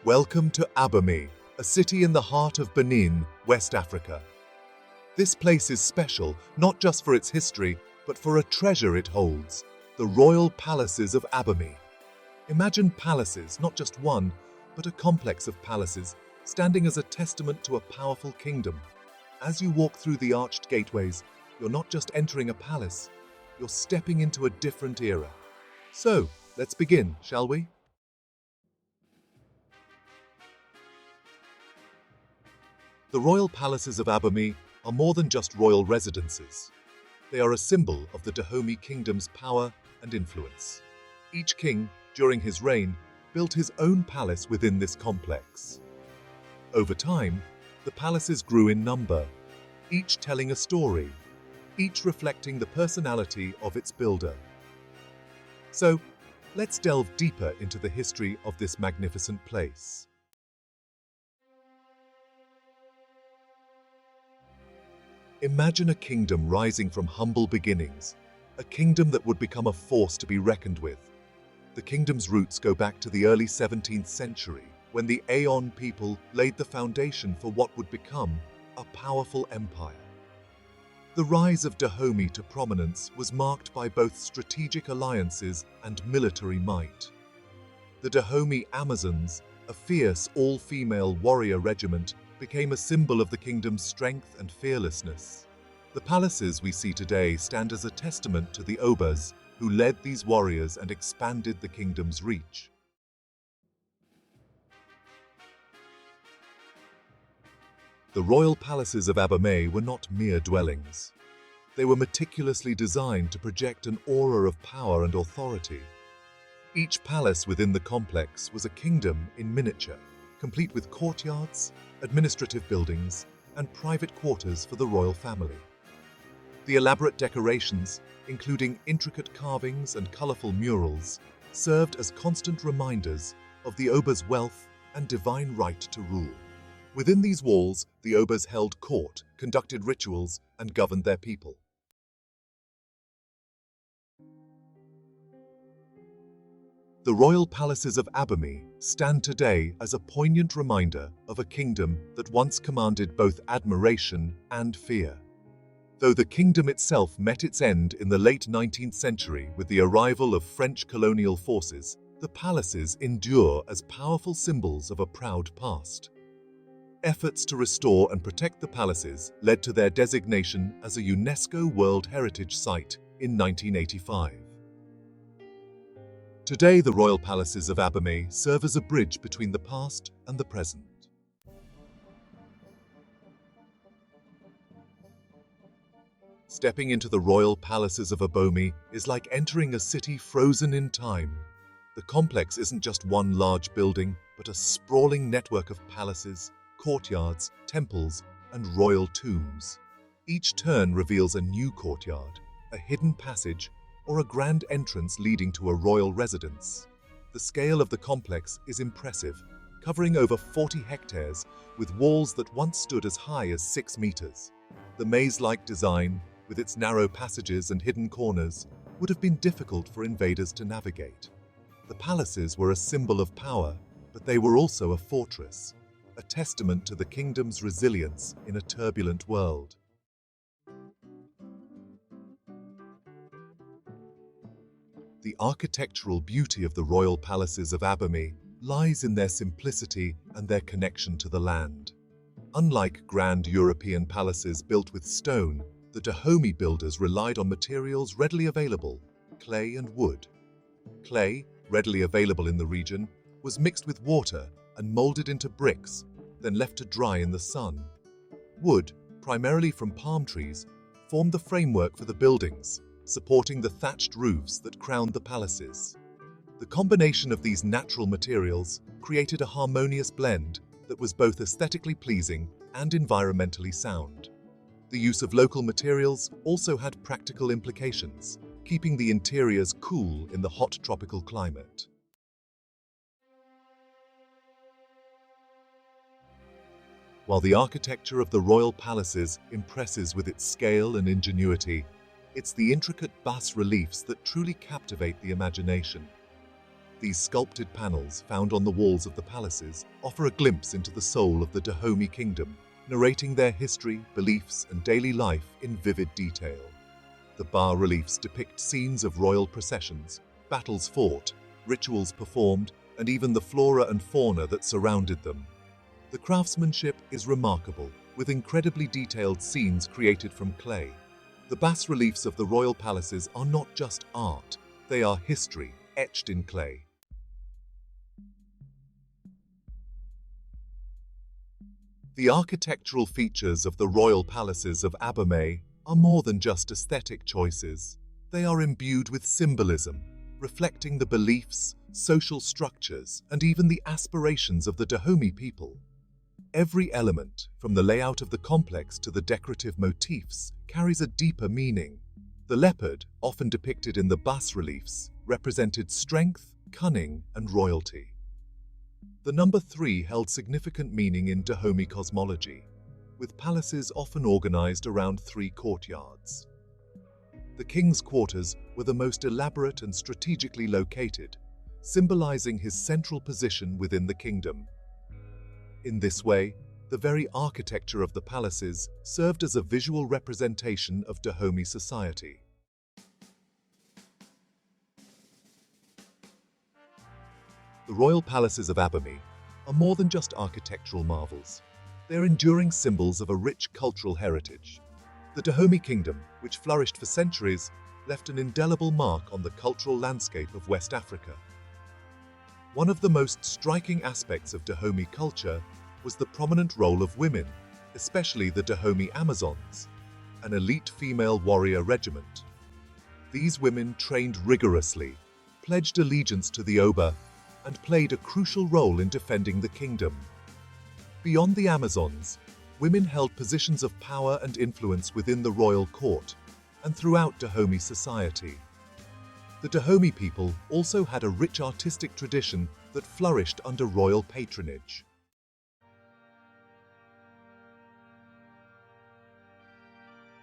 Welcome to Abomey, a city in the heart of Benin, West Africa. This place is special not just for its history, but for a treasure it holds, the royal palaces of Abomey. Imagine palaces, not just one, but a complex of palaces, standing as a testament to a powerful kingdom. As you walk through the arched gateways, you're not just entering a palace, you're stepping into a different era. So, let's begin, shall we? The royal palaces of Abomey are more than just royal residences. They are a symbol of the Dahomey kingdom's power and influence. Each king, during his reign, built his own palace within this complex. Over time, the palaces grew in number, each telling a story, each reflecting the personality of its builder. So, let's delve deeper into the history of this magnificent place. Imagine a kingdom rising from humble beginnings, a kingdom that would become a force to be reckoned with. The kingdom's roots go back to the early 17th century, when the Aon people laid the foundation for what would become a powerful empire. The rise of Dahomey to prominence was marked by both strategic alliances and military might. The Dahomey Amazons, a fierce all-female warrior regiment, became a symbol of the kingdom's strength and fearlessness. The palaces we see today stand as a testament to the Obas, who led these warriors and expanded the kingdom's reach. The royal palaces of Abomey were not mere dwellings. They were meticulously designed to project an aura of power and authority. Each palace within the complex was a kingdom in miniature, complete with courtyards, administrative buildings, and private quarters for the royal family. The elaborate decorations, including intricate carvings and colorful murals, served as constant reminders of the Oba's wealth and divine right to rule. Within these walls, the Obas held court, conducted rituals, and governed their people. The royal palaces of Abomey stand today as a poignant reminder of a kingdom that once commanded both admiration and fear. Though the kingdom itself met its end in the late 19th century with the arrival of French colonial forces, the palaces endure as powerful symbols of a proud past. Efforts to restore and protect the palaces led to their designation as a UNESCO World Heritage Site in 1985. Today, the royal palaces of Abomey serve as a bridge between the past and the present. Stepping into the royal palaces of Abomey is like entering a city frozen in time. The complex isn't just one large building, but a sprawling network of palaces, courtyards, temples, and royal tombs. Each turn reveals a new courtyard, a hidden passage, or a grand entrance leading to a royal residence. The scale of the complex is impressive, covering over 40 hectares with walls that once stood as high as 6 meters. The maze-like design, with its narrow passages and hidden corners, would have been difficult for invaders to navigate. The palaces were a symbol of power, but they were also a fortress, a testament to the kingdom's resilience in a turbulent world. The architectural beauty of the royal palaces of Abomey lies in their simplicity and their connection to the land. Unlike grand European palaces built with stone, the Dahomey builders relied on materials readily available, clay and wood. Clay, readily available in the region, was mixed with water and molded into bricks, then left to dry in the sun. Wood, primarily from palm trees, formed the framework for the buildings, supporting the thatched roofs that crowned the palaces. The combination of these natural materials created a harmonious blend that was both aesthetically pleasing and environmentally sound. The use of local materials also had practical implications, keeping the interiors cool in the hot tropical climate. While the architecture of the royal palaces impresses with its scale and ingenuity, it's the intricate bas-reliefs that truly captivate the imagination. These sculpted panels found on the walls of the palaces offer a glimpse into the soul of the Dahomey kingdom, narrating their history, beliefs, and daily life in vivid detail. The bas-reliefs depict scenes of royal processions, battles fought, rituals performed, and even the flora and fauna that surrounded them. The craftsmanship is remarkable, with incredibly detailed scenes created from clay. The bas-reliefs of the royal palaces are not just art, they are history, etched in clay. The architectural features of the royal palaces of Abomey are more than just aesthetic choices. They are imbued with symbolism, reflecting the beliefs, social structures, and even the aspirations of the Dahomey people. Every element, from the layout of the complex to the decorative motifs, carries a deeper meaning. The leopard, often depicted in the bas-reliefs, represented strength, cunning, and royalty. The number 3 held significant meaning in Dahomey cosmology, with palaces often organized around 3 courtyards. The king's quarters were the most elaborate and strategically located, symbolizing his central position within the kingdom. In this way, the very architecture of the palaces served as a visual representation of Dahomey society. The royal palaces of Abomey are more than just architectural marvels. They're enduring symbols of a rich cultural heritage. The Dahomey kingdom, which flourished for centuries, left an indelible mark on the cultural landscape of West Africa. One of the most striking aspects of Dahomey culture was the prominent role of women, especially the Dahomey Amazons, an elite female warrior regiment. These women trained rigorously, pledged allegiance to the Oba, and played a crucial role in defending the kingdom. Beyond the Amazons, women held positions of power and influence within the royal court and throughout Dahomey society. The Dahomey people also had a rich artistic tradition that flourished under royal patronage.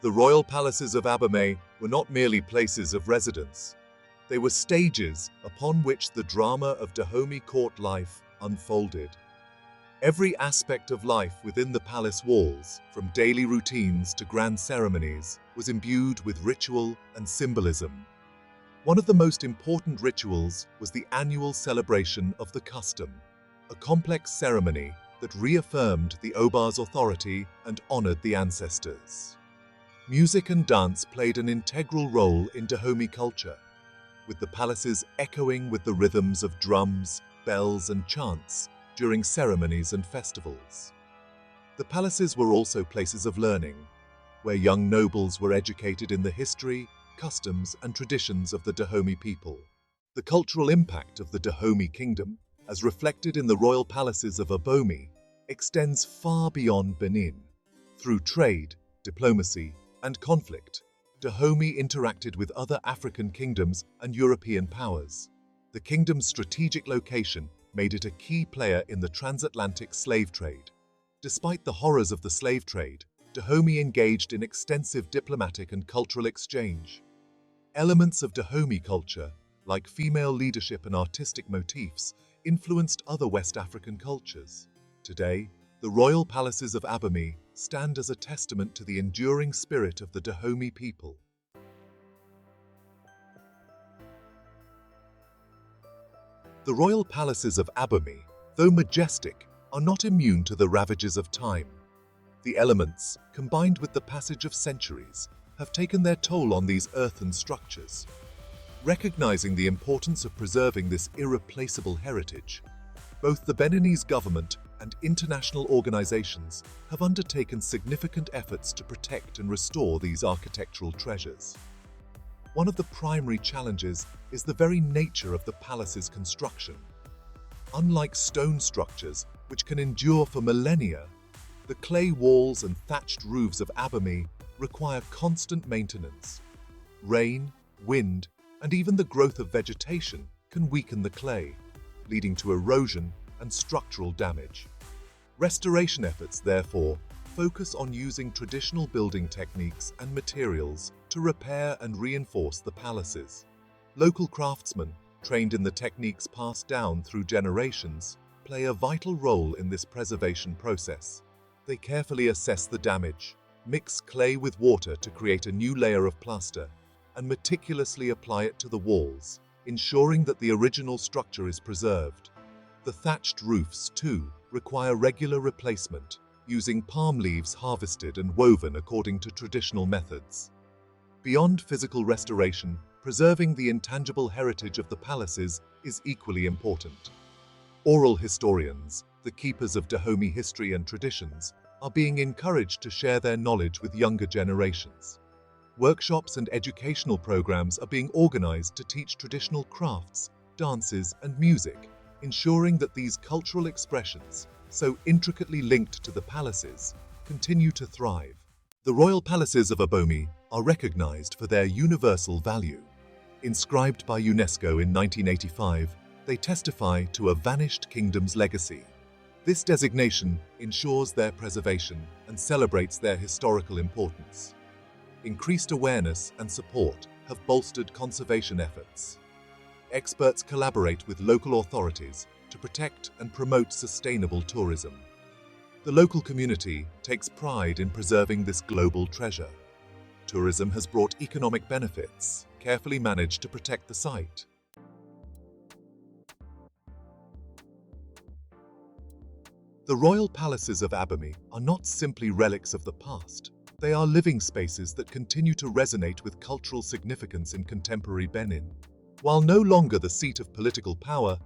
The royal palaces of Abomey were not merely places of residence. They were stages upon which the drama of Dahomey court life unfolded. Every aspect of life within the palace walls, from daily routines to grand ceremonies, was imbued with ritual and symbolism. One of the most important rituals was the annual celebration of the custom, a complex ceremony that reaffirmed the Oba's authority and honored the ancestors. Music and dance played an integral role in Dahomey culture, with the palaces echoing with the rhythms of drums, bells, and chants during ceremonies and festivals. The palaces were also places of learning, where young nobles were educated in the history, customs, and traditions of the Dahomey people. The cultural impact of the Dahomey kingdom, as reflected in the royal palaces of Abomey, extends far beyond Benin. Through trade, diplomacy, and conflict, Dahomey interacted with other African kingdoms and European powers. The kingdom's strategic location made it a key player in the transatlantic slave trade. Despite the horrors of the slave trade, Dahomey engaged in extensive diplomatic and cultural exchange. Elements of Dahomey culture, like female leadership and artistic motifs, influenced other West African cultures. Today, the royal palaces of Abomey stand as a testament to the enduring spirit of the Dahomey people. The royal palaces of Abomey, though majestic, are not immune to the ravages of time. The elements, combined with the passage of centuries, have taken their toll on these earthen structures. Recognizing the importance of preserving this irreplaceable heritage, both the Beninese government and international organizations have undertaken significant efforts to protect and restore these architectural treasures. One of the primary challenges is the very nature of the palace's construction. Unlike stone structures, which can endure for millennia, the clay walls and thatched roofs of Abomey require constant maintenance. Rain, wind, and even the growth of vegetation can weaken the clay, leading to erosion and structural damage. Restoration efforts, therefore, focus on using traditional building techniques and materials to repair and reinforce the palaces. Local craftsmen, trained in the techniques passed down through generations, play a vital role in this preservation process. They carefully assess the damage, mix clay with water to create a new layer of plaster, and meticulously apply it to the walls, ensuring that the original structure is preserved. The thatched roofs, too, require regular replacement, using palm leaves harvested and woven according to traditional methods. Beyond physical restoration, preserving the intangible heritage of the palaces is equally important. Oral historians, the keepers of Dahomey history and traditions, are being encouraged to share their knowledge with younger generations. Workshops and educational programs are being organized to teach traditional crafts, dances, and music, ensuring that these cultural expressions, so intricately linked to the palaces, continue to thrive. The royal palaces of Abomey are recognized for their universal value. Inscribed by UNESCO in 1985, they testify to a vanished kingdom's legacy. This designation ensures their preservation and celebrates their historical importance. Increased awareness and support have bolstered conservation efforts. Experts collaborate with local authorities to protect and promote sustainable tourism. The local community takes pride in preserving this global treasure. Tourism has brought economic benefits, carefully managed to protect the site. The royal palaces of Abomey are not simply relics of the past. They are living spaces that continue to resonate with cultural significance in contemporary Benin. While no longer the seat of political power,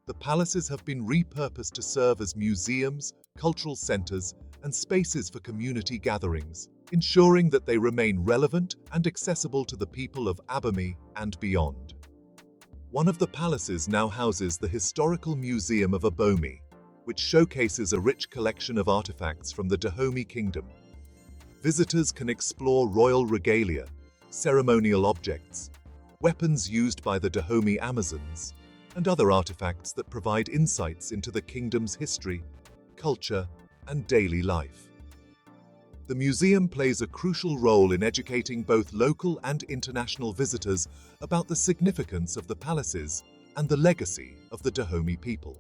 the palaces have been repurposed to serve as museums, cultural centers, and spaces for community gatherings, ensuring that they remain relevant and accessible to the people of Abomey and beyond. One of the palaces now houses the Historical Museum of Abomey, which showcases a rich collection of artifacts from the Dahomey Kingdom. Visitors can explore royal regalia, ceremonial objects, weapons used by the Dahomey Amazons, and other artifacts that provide insights into the kingdom's history, culture, and daily life. The museum plays a crucial role in educating both local and international visitors about the significance of the palaces and the legacy of the Dahomey people.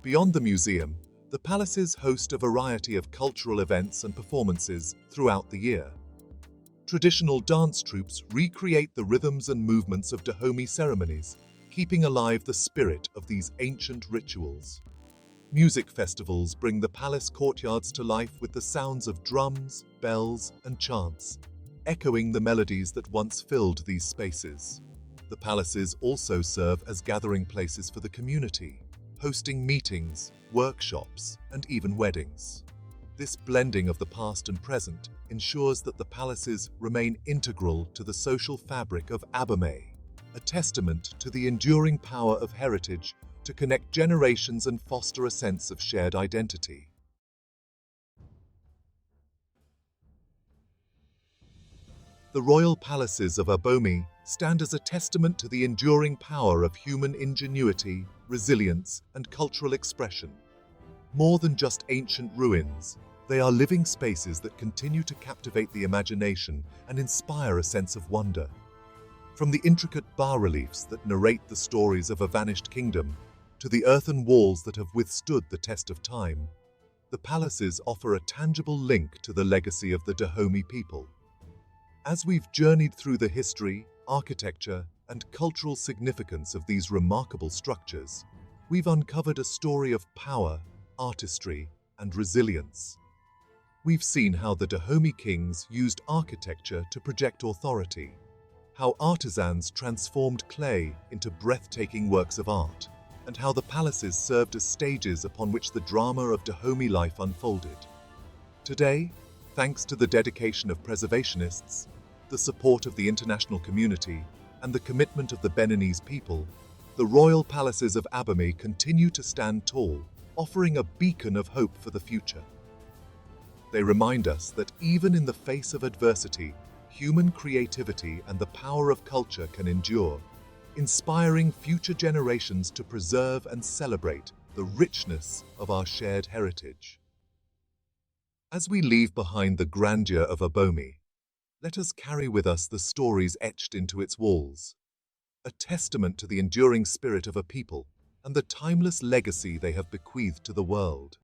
Beyond the museum, the palaces host a variety of cultural events and performances throughout the year. Traditional dance troupes recreate the rhythms and movements of Dahomey ceremonies, keeping alive the spirit of these ancient rituals. Music festivals bring the palace courtyards to life with the sounds of drums, bells, and chants, echoing the melodies that once filled these spaces. The palaces also serve as gathering places for the community, hosting meetings, workshops, and even weddings. This blending of the past and present ensures that the palaces remain integral to the social fabric of Abomey, a testament to the enduring power of heritage to connect generations and foster a sense of shared identity. The royal palaces of Abomey stand as a testament to the enduring power of human ingenuity, resilience, and cultural expression. More than just ancient ruins, they are living spaces that continue to captivate the imagination and inspire a sense of wonder. From the intricate bas-reliefs that narrate the stories of a vanished kingdom, to the earthen walls that have withstood the test of time, the palaces offer a tangible link to the legacy of the Dahomey people. As we've journeyed through the history, architecture, and cultural significance of these remarkable structures, we've uncovered a story of power, artistry, and resilience. We've seen how the Dahomey kings used architecture to project authority, how artisans transformed clay into breathtaking works of art, and how the palaces served as stages upon which the drama of Dahomey life unfolded. Today, thanks to the dedication of preservationists, the support of the international community, and the commitment of the Beninese people, the royal palaces of Abomey continue to stand tall, offering a beacon of hope for the future. They remind us that even in the face of adversity, human creativity and the power of culture can endure, inspiring future generations to preserve and celebrate the richness of our shared heritage. As we leave behind the grandeur of Abomey, let us carry with us the stories etched into its walls. a testament to the enduring spirit of a people and the timeless legacy they have bequeathed to the world.